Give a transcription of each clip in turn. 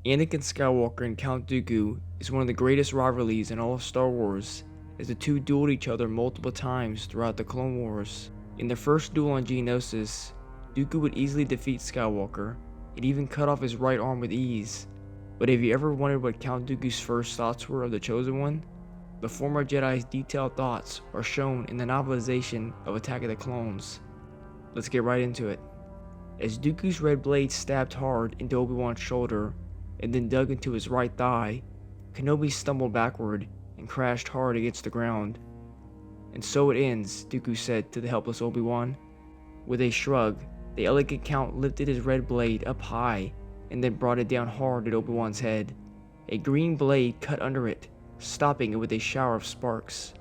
Anakin Skywalker and Count Dooku is one of the greatest rivalries in all of Star Wars, as the two dueled each other multiple times throughout the Clone Wars. In their first duel on Geonosis, Dooku would easily defeat Skywalker, and even cut off his right arm with ease. But have you ever wondered what Count Dooku's first thoughts were of the Chosen One? The former Jedi's detailed thoughts are shown in the novelization of Attack of the Clones. Let's get right into it. As Dooku's red blade stabbed hard into Obi-Wan's shoulder, and then dug into his right thigh, Kenobi stumbled backward and crashed hard against the ground. "And so it ends," Dooku said to the helpless Obi-Wan. With a shrug, the elegant Count lifted his red blade up high and then brought it down hard at Obi-Wan's head. A green blade cut under it, stopping it with a shower of sparks.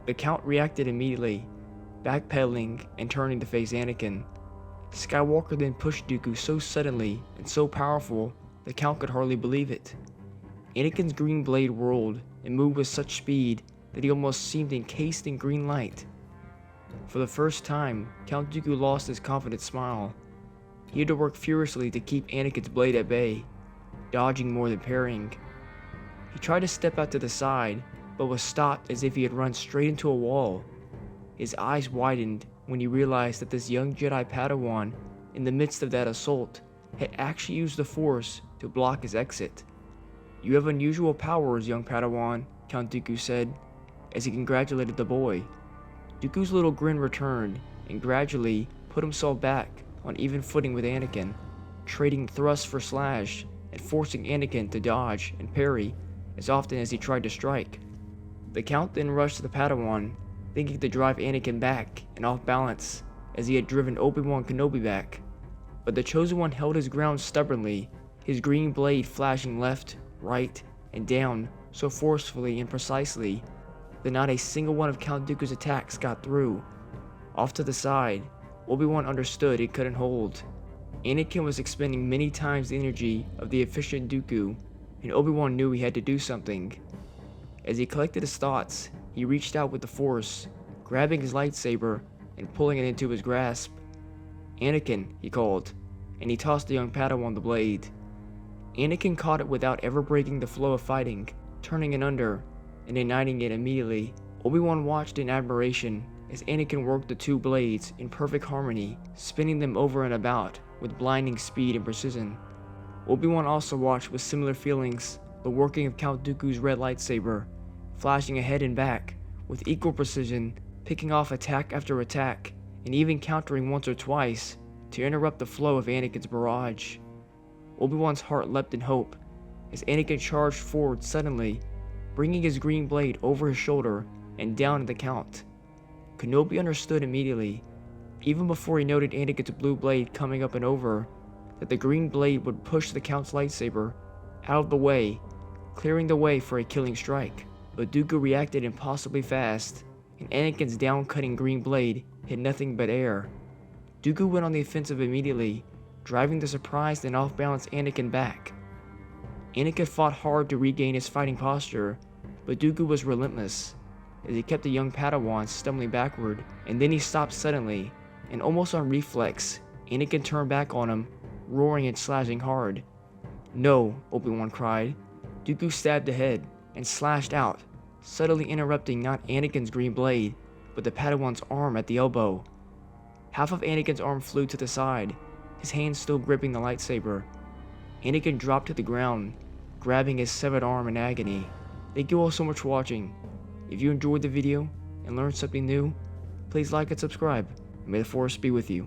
The Count reacted immediately, backpedaling and turning to face Anakin. Skywalker then pushed Dooku so suddenly and so powerful the Count could hardly believe it. Anakin's green blade whirled and moved with such speed that he almost seemed encased in green light. For the first time, Count Dooku lost his confident smile. He had to work furiously to keep Anakin's blade at bay, dodging more than parrying. He tried to step out to the side, but was stopped as if he had run straight into a wall. His eyes widened when he realized that this young Jedi Padawan, in the midst of that assault, had actually used the Force to block his exit. "You have unusual powers, young Padawan," Count Dooku said, as he congratulated the boy. Dooku's little grin returned, and gradually put himself back on even footing with Anakin, trading thrust for slash, and forcing Anakin to dodge and parry as often as he tried to strike. The Count then rushed to the Padawan, thinking to drive Anakin back and off balance, as he had driven Obi-Wan Kenobi back. But the Chosen One held his ground stubbornly, his green blade flashing left, right, and down so forcefully and precisely that not a single one of Count Dooku's attacks got through. Off to the side, Obi-Wan understood it couldn't hold. Anakin was expending many times the energy of the efficient Dooku, and Obi-Wan knew he had to do something. As he collected his thoughts, he reached out with the Force, grabbing his lightsaber and pulling it into his grasp. "Anakin," he called, and he tossed the young Padawan the blade. Anakin caught it without ever breaking the flow of fighting, turning it under and igniting it immediately. Obi-Wan watched in admiration as Anakin worked the two blades in perfect harmony, spinning them over and about with blinding speed and precision. Obi-Wan also watched with similar feelings the working of Count Dooku's red lightsaber, flashing ahead and back with equal precision, picking off attack after attack, and even countering once or twice to interrupt the flow of Anakin's barrage. Obi-Wan's heart leapt in hope as Anakin charged forward suddenly, bringing his green blade over his shoulder and down at the Count. Kenobi understood immediately, even before he noted Anakin's blue blade coming up and over, that the green blade would push the Count's lightsaber out of the way, clearing the way for a killing strike. But Dooku reacted impossibly fast, and Anakin's down-cutting green blade hit nothing but air. Dooku went on the offensive immediately, driving the surprised and off-balance Anakin back. Anakin fought hard to regain his fighting posture, but Dooku was relentless, as he kept the young Padawan stumbling backward, and then he stopped suddenly, and almost on reflex, Anakin turned back on him, roaring and slashing hard. "No," Obi-Wan cried. Dooku stabbed ahead and slashed out, subtly interrupting not Anakin's green blade, but the Padawan's arm at the elbow. Half of Anakin's arm flew to the side, his hand still gripping the lightsaber. Anakin dropped to the ground, grabbing his severed arm in agony. Thank you all so much for watching. If you enjoyed the video and learned something new, please like and subscribe, and may the Force be with you.